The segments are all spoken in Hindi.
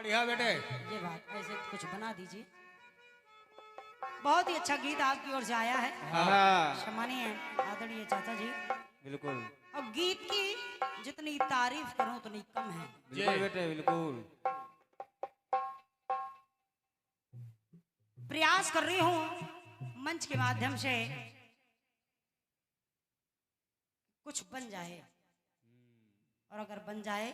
बढ़िया बेटे। ये बात ऐसे कुछ बना दीजिए। बहुत ही अच्छा गीत आपकी ओर से आया है। सम्मानीय आदरणीय चाचा जी। बिल्कुल। और गीत की जितनी तारीफ करूं उतनी कम है। बिल्कुल बेटे बिल्कुल। प्रयास कर रही हूं मंच के माध्यम से कुछ बन जाए, और अगर बन जाए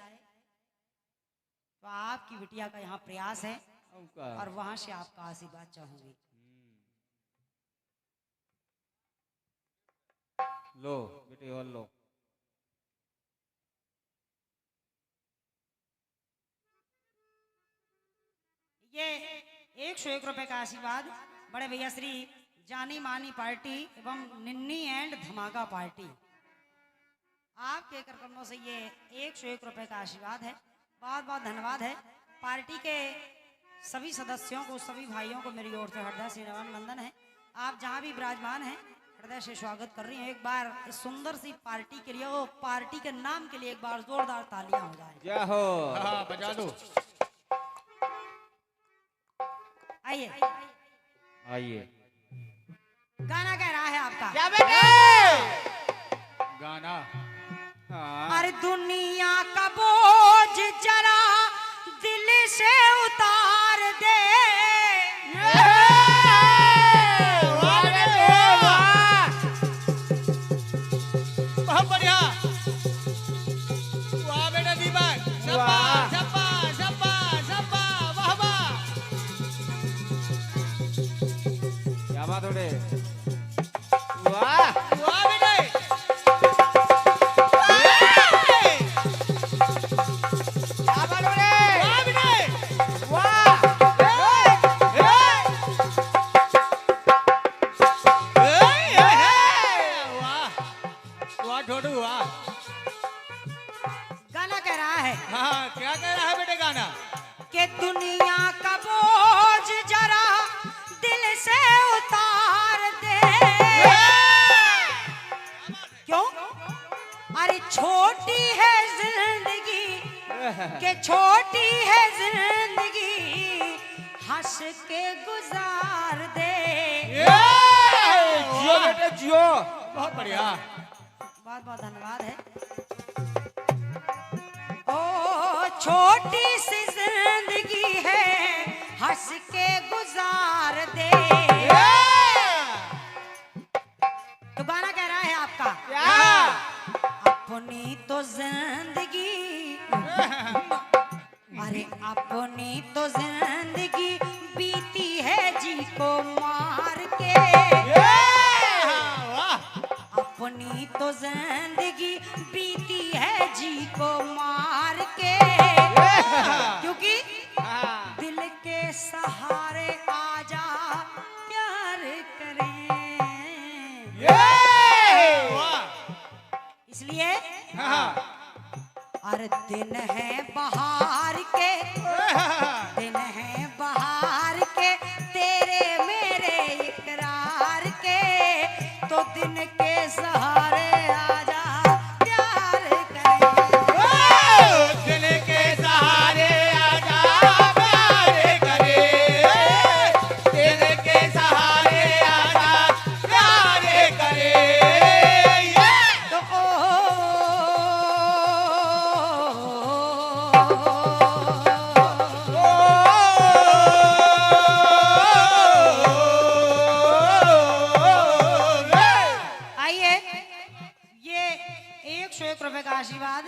तो आपकी बिटिया का यहाँ प्रयास है और वहां से आपका आशीर्वाद चाहूंगी। लो बेटे और लो। ये 101 रुपए का आशीर्वाद बड़े भैया श्री जानी मानी पार्टी एवं निन्नी एंड धमाका पार्टी, आपके कार्यक्रमों से ये 101 रुपए का आशीर्वाद है। बहुत बहुत धन्यवाद है। पार्टी के सभी सदस्यों को, सभी भाइयों को मेरी ओर से हृदय से नमन वंदन है। आप जहां भी विराजमान हैं हृदय से स्वागत कर रही हूँ। एक बार इस सुंदर सी पार्टी के लिए, वो पार्टी के नाम के लिए एक बार जोरदार तालियां हो जाए। जय हो। हाँ बजा दो। आइए आइए। गाना कह रहा है आपका। क्या बेटे? गाना। अरे दुनिया का बोझ जरा दिल से उतार दे। बहुत बढ़िया। वाह बेटा दीपक। शब्बा शब्बा शब्बा शब्बा वाह वाह। क्या बात हो रे। वाह वाह बेटे। क्या बात हो रे। वाह बेटे। वाह वाह ठोडू वाह। गाना कह रहा है हाँ क्या कह रहा है बेटे गाना? कि दुनिया का बोझ जरा दिल से उतार दे। क्यों? अरे छोटी है जिंदगी, के छोटी है जिंदगी, हंस के गुजार दे। जियो बेटे जियो। बहुत बढ़िया। बहुत बहुत धन्यवाद है। ओ छोटी सी जिंदगी है, हंस के गुजार दे। तो गाना कह रहा है आपका। अपनी तो जिंदगी, अरे अपनी तो जिंदगी बीती है जी को मार के। अपनी तो जिंदगी बीती है जी को मार के। क्योंकि दिल के सहारे आजा प्यार करें, इसलिए अरे दिन है बहार के, दिन है बहार के, तेरे मेरे इकरार के, तो दिन के सहारे आजा प्यार करें। दिल के सहारे आजा प्यार करे। दिल के सहारे आजा प्यार करे। तो आइए, ये 101 रुपए का आशीर्वाद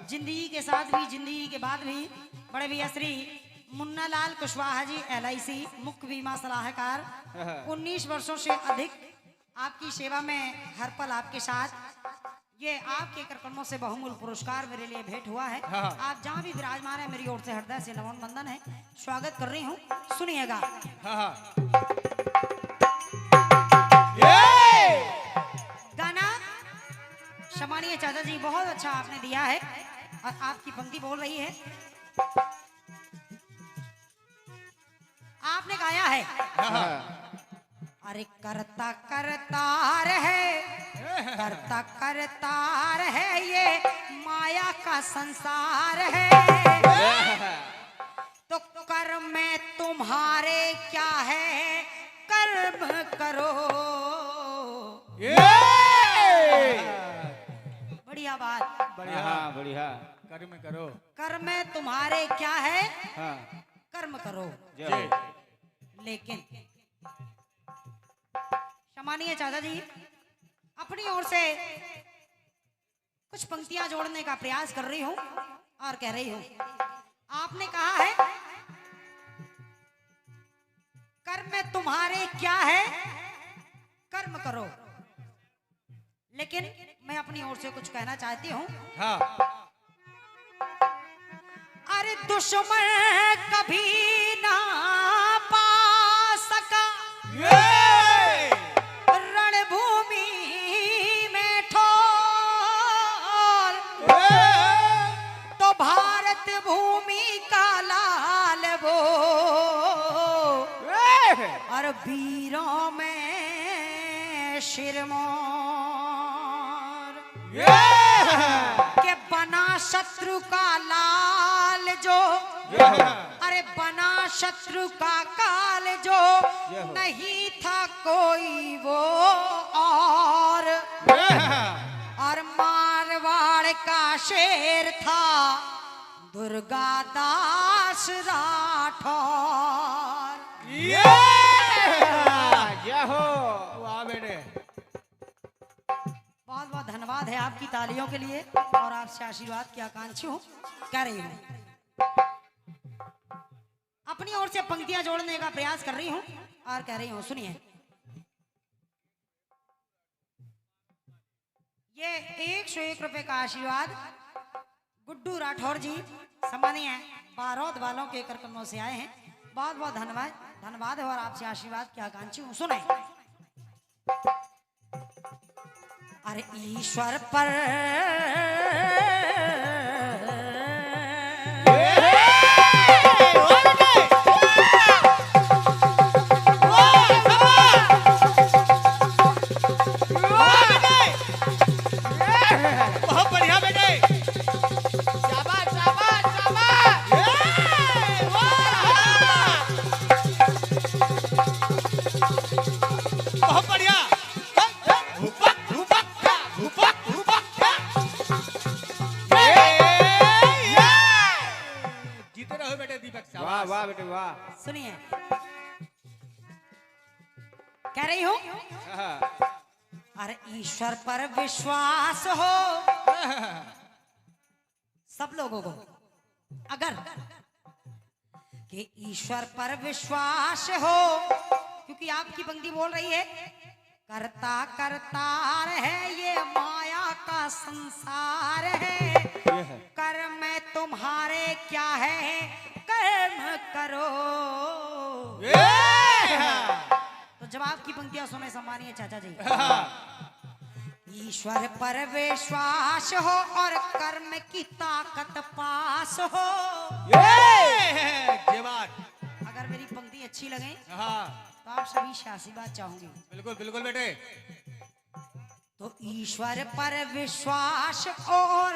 जिंदगी के साथ भी, जिंदगी के बाद भी बड़े भैया श्री मुन्ना लाल कुशवाहा जी LIC मुख्य बीमा सलाहकार, 19 वर्षों से अधिक आपकी सेवा में हर पल आपके साथ। ये आपके कार्यक्रमों से बहुमूल्य पुरस्कार मेरे लिए भेंट हुआ है। आप जहाँ भी विराजमान है मेरी ओर से हृदय से नमन वंदन है। स्वागत कर रही हूँ, सुनिएगा। गाना सम्मानीय चाचा जी बहुत अच्छा आपने दिया है, और आपकी पंक्ति बोल रही है। आपने गाया है अरे करता करतार है, करता करतार है, ये माया का संसार है। बढ़िया हाँ बढ़िया। कर्म करो। कर्म तुम्हारे क्या है, हाँ कर्म करो, जय हो। लेकिन सम्मानीय चाचा जी अपनी ओर से कुछ पंक्तियां जोड़ने का प्रयास कर रही हूं और कह रही हूं, आपने कहा है कर्म तुम्हारे क्या है, कर्म करो, लेकिन मैं अपनी ओर से कुछ कहना चाहती हूं। हाँ अरे दुश्मन कभी ना पा सका रणभूमि में ठोर, तो भारत भूमि का लाल वो और वीरों में शिरमौर के बना शत्रु का लाल जो, अरे बना शत्रु का काल जो, नहीं था कोई वो और मारवाड़ का शेर था दुर्गा दास राठौर। जय हो। वाह बेटे। बहुत बहुत धन्यवाद है आपकी तालियों के लिए और आपसे आशीर्वाद की आकांक्षी हूँ, कह रही हूँ। अपनी ओर से पंक्तियां जोड़ने का प्रयास कर रही हूँ और कह रही हूँ, सुनिए। ये 101 रुपए का आशीर्वाद गुड्डू राठौर जी सम्मानीय बारोद वालों के करकमों से आए हैं। बहुत बहुत धन्यवाद धन्यवाद है और आपसे आशीर्वाद की आकांक्षी हूँ। सुने। अरे ईश्वर पर बहुत बढ़िया बेटे। शाबाश शाबाश शाबाश। बहुत बढ़िया। भूपक भूपक भूपक भूपक। जीते रहो बेटे दीपक। वाह वाह बेटे वाह। सुनिए, कह रही हूँ। हाँ। अरे ईश्वर पर विश्वास हो सब लोगों को, अगर कि ईश्वर पर विश्वास हो, क्योंकि आपकी पंक्ति बोल रही है करता करतार है ये माया का संसार है, कर्म तुम्हारे क्या है, कर्म करो। तो जवाब की पंक्तियां सुने सम्मानीय चाचा जी। ईश्वर पर विश्वास हो और कर्म की ताकत पास हो। जवान। अगर मेरी पंक्ति अच्छी लगे हाँ तो आप सभी से आशीर्वाद चाहूंगी। बिल्कुल बिल्कुल बेटे। तो ईश्वर पर विश्वास और,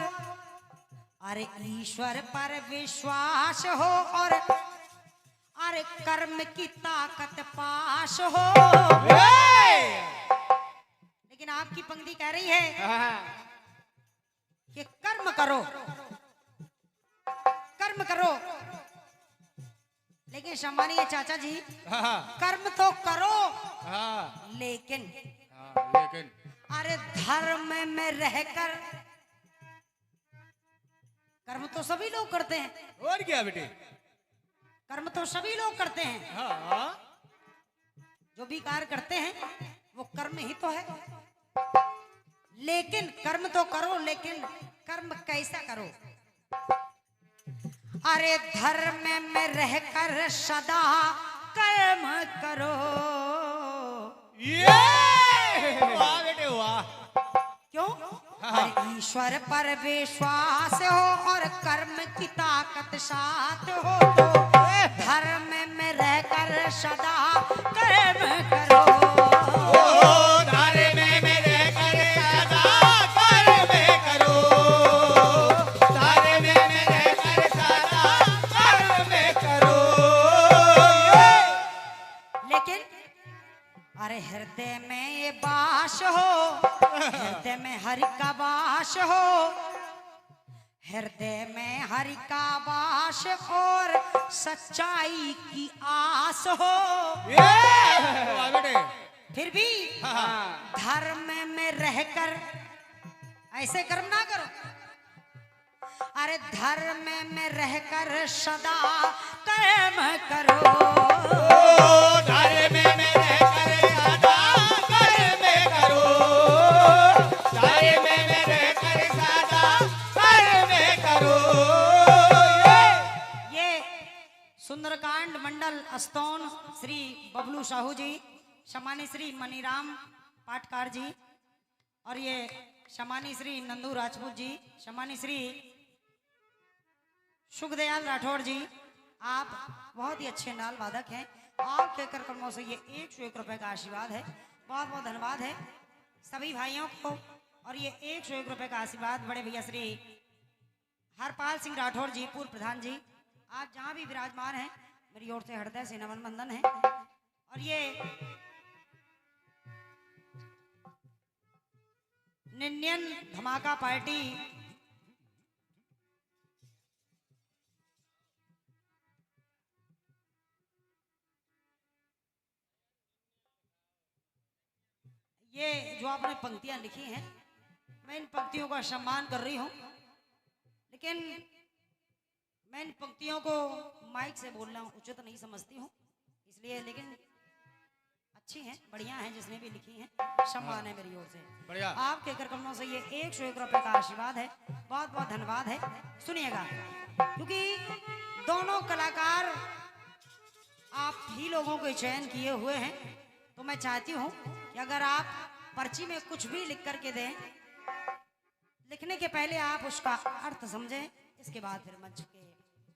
अरे ईश्वर पर विश्वास हो और अरे कर्म की ताकत पास हो। लेकिन आपकी पंक्ति कह रही है कि कर्म करो, कर्म करो, लेकिन सम्मानीय चाचा जी हाँ कर्म तो करो, हाँ लेकिन लेकिन अरे धर्म में रहकर, कर्म तो सभी लोग करते हैं, और क्या बेटे। कर्म तो सभी लोग करते हैं, हाँ जो भी कार्य करते हैं वो कर्म ही तो है। लेकिन कर्म तो करो, लेकिन कर्म कैसा करो। अरे धर्म में रहकर सदा कर्म करो। वाह बेटे वाह। क्यों? अरे ईश्वर पर विश्वास हो और कर्म की ताकत साथ हो, तो धर्म में रहकर सदा कर्म करो। धर्म में रहकर सदा कर्म करो। धर्म में रहकर सदा कर्म करो। लेकिन अरे हृदय में ये बास हो, हृदय में हरि का वास हो, हृदय में हरि का वास और सच्चाई की आस हो, वाह बेटे फिर भी हाँ धर्म में रहकर ऐसे कर्म ना करो। अरे धर्म में रहकर सदा कर्म करो। धर्म में रहकर सदा कर्म करो, धर्म में रहकर सदा कर्म करो। ये सुंदरकांड मंडल अस्तौन श्री बबलू साहू जी, शमानी श्री मनीराम पाटकार जी, और ये शमानी श्री नंदू राजपूत जी, शमानी श्री सुखदयाल राठौड़ जी, आप बहुत ही अच्छे नाल वादक हैं। आपके कर कर्मों से ये 101 रुपए का आशीर्वाद है। बहुत बहुत धन्यवाद है सभी भाइयों को। और ये 101 रुपए का आशीर्वाद बड़े भैया श्री हरपाल सिंह राठौड़ जी, पूर्व प्रधान जी, आप जहां भी विराजमान हैं, मेरी ओर से हृदय से नमन बंदन है। और ये निन्यन धमाका पार्टी ये जो आपने पंक्तियां लिखी हैं, मैं इन पंक्तियों का सम्मान कर रही हूं, लेकिन मैं इन पंक्तियों को माइक से बोलना उचित नहीं समझती हूं, इसलिए, लेकिन अच्छी हैं, बढ़िया हैं, जिसने भी लिखी हैं, सम्मान है मेरी ओर से। बढ़िया। आपके करकमों से ये 101 रुपए का आशीर्वाद है। बहुत बहुत धन्यवाद है। सुनिएगा, क्योंकि दोनों कलाकार आप ही लोगों को चयन किए हुए हैं, तो मैं चाहती हूं कि अगर आप पर्ची में कुछ भी लिख करके दें, लिखने के पहले आप उसका अर्थ समझें, इसके बाद फिर मंच के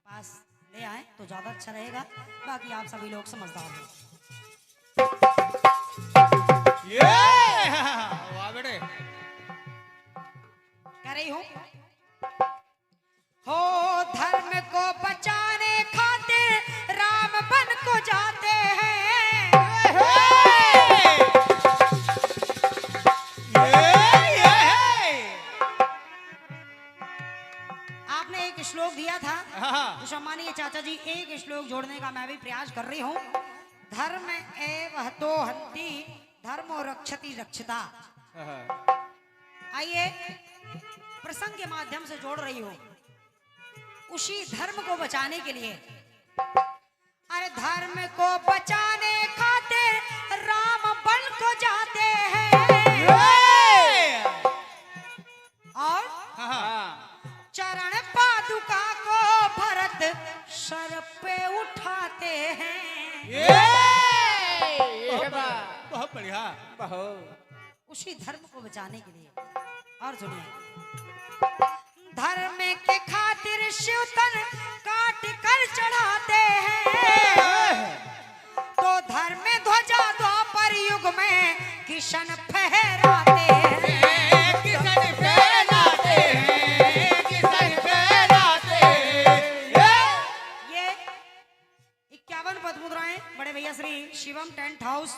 पास ले आए तो ज्यादा अच्छा रहेगा। बाकी आप सभी लोग समझदार हैं। वाह बेटे कह रही हूं, हो धर्म को बचाने खातिर राम बन को जाते हैं। आपने एक श्लोक दिया था, तो सम्मानीय चाचा जी, एक श्लोक जोड़ने का मैं भी प्रयास कर रही हूं। धर्म एव हतो हन्ति धर्मो रक्षति रक्षिता। आइए प्रसंग के माध्यम से जोड़ रही हूं, उसी धर्म को बचाने के लिए। अरे धर्म को बचाने खातिर राम बन को जाते हैं, और चरण पादुका को भरत सर पे उठाते हैं। बहुत बढ़िया। उसी धर्म को बचाने के लिए। और सुनिए, धर्म के खातिर शिवतन काट कर चढ़ाते हैं, तो धर्म ध्वजा द्वापर युग में किशन फहराते हैं। किशन फहराते हैं, किशन फहराते हैं। ये 51 पद मुद्राएं बड़े भैया श्री शिवम टेंट हाउस,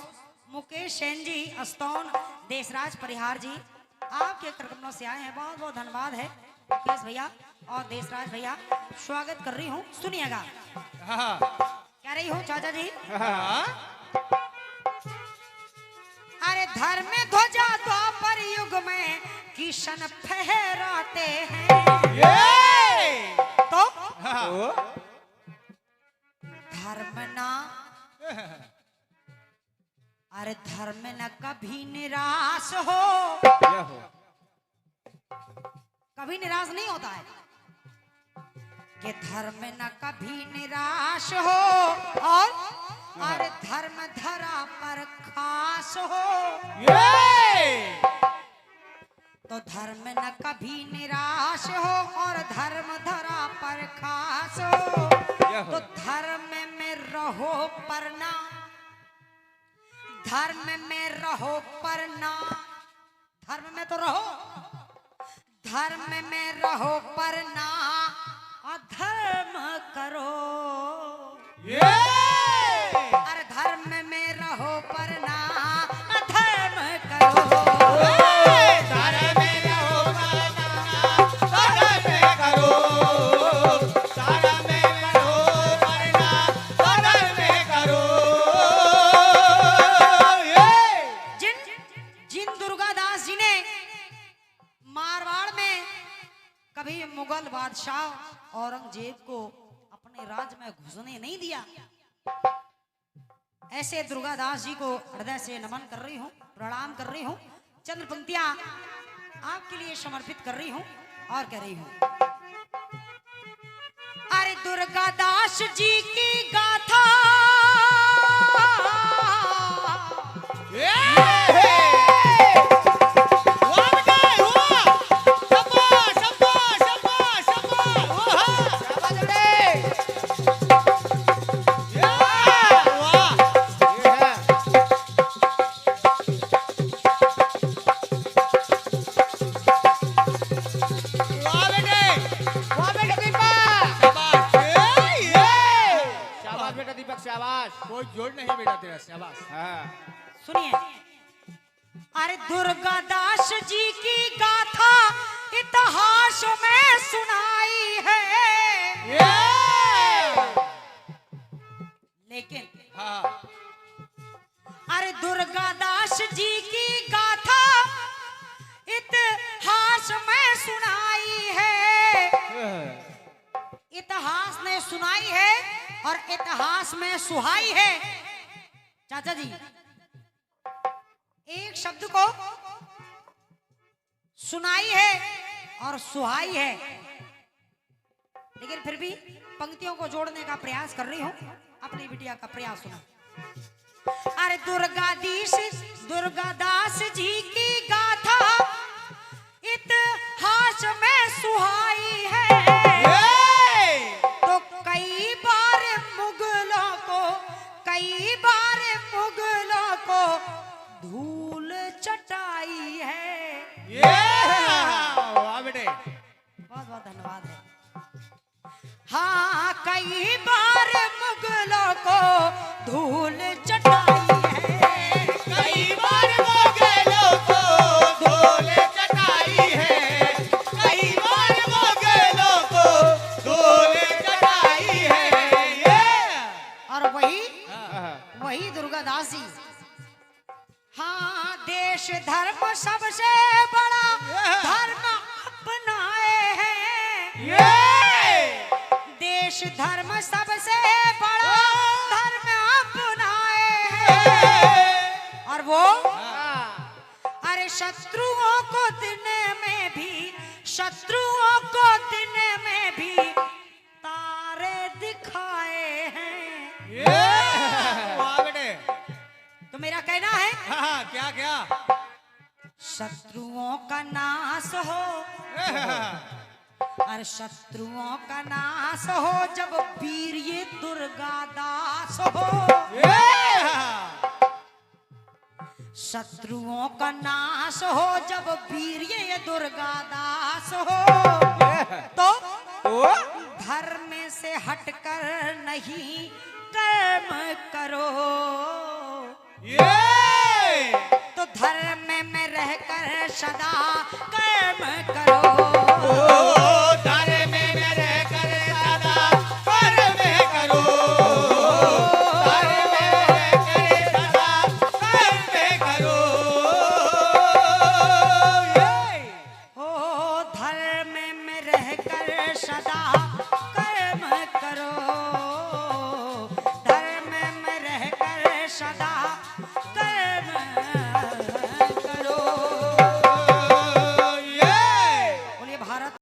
मुकेश सेन जी, अस्तौन, देशराज परिहार जी, आपके कार्यक्रमों से आए हैं। बहुत बहुत धन्यवाद है मुकेश भैया और देशराज भैया। स्वागत कर रही हूँ, सुनिएगा। कह रही हूँ चाचा जी, अरे धर्म ध्वजा द्वापर युग में किशन फहराते हैं, तो धर्म ना, अरे धर्म न कभी निराश हो, कभी निराश नहीं होता है, कि धर्म न कभी निराश हो, और अरे धर्म धरा पर खास हो, तो धर्म न कभी निराश हो और धर्म धरा पर खास हो, तो धर्म में रहो परना, धर्म में रहो परना, धर्म में तो रहो, धर्म में रहो परना, अधर्म करो, अरे धर्म में रहो परना, अधर्म करो, धर्म में रहो परना, अधर्म करो। बादशाह औरंगजेब को अपने राज में घुसने नहीं दिया। ऐसे दुर्गादास जी को हृदय से नमन कर रही हूँ, प्रणाम कर रही हूँ। चंद पंक्तियां आपके लिए समर्पित कर रही हूँ और कह रही हूँ। अरे दुर्गादास जी की गाथा कोई जोड़ नहीं बेटा तेरा, शाबाश। हाँ। सुनिए। अरे दुर्गादास जी की गाथा इतिहास में सुनाई है, लेकिन हाँ। अरे दुर्गादास जी की गाथा इतिहास में सुनाई है, इतिहास ने सुनाई है और इतिहास में सुहाई है। चाचा जी, एक शब्द को सुनाई है और सुहाई है, लेकिन फिर भी पंक्तियों को जोड़ने का प्रयास कर रही हूं। अपनी बिटिया का प्रयास सुना। अरे दुर्गादास जी की गाथा इतिहास में सुहाई है, तो कई बार मुगलों को धूल चटाई है। वाह बेटे, बहुत बहुत धन्यवाद है। हाँ, कई बार मुगलों को धूल चटाई है, कई बार मुगलों को धूल चटाई है, कई बार मुगलों को धूल चटाई है। और वही दुर्गादास जी, हाँ, देश धर्म सबसे बड़ा धर्म अपनाए हैं, देश धर्म सबसे बड़ा धर्म अपनाए हैं। और वो अरे शत्रुओं को दिन में भी तारे दिखाए हैं। वाह बेटे, तो मेरा कहना है, हाँ, क्या शत्रुओं का नाश हो, अरे शत्रुओं का नाश हो जब वीर ये दुर्गादास हो, शत्रुओं का नाश हो जब वीर ये दुर्गादास हो, तो धर्म से हटकर नहीं कर्म करो, तो धर्म में रहकर सदा कर्म करो, धर्म में रहकर सदा कर्म करो, धर्म में रहकर सदा कर्म करो। ओ धर्म में रहकर सदा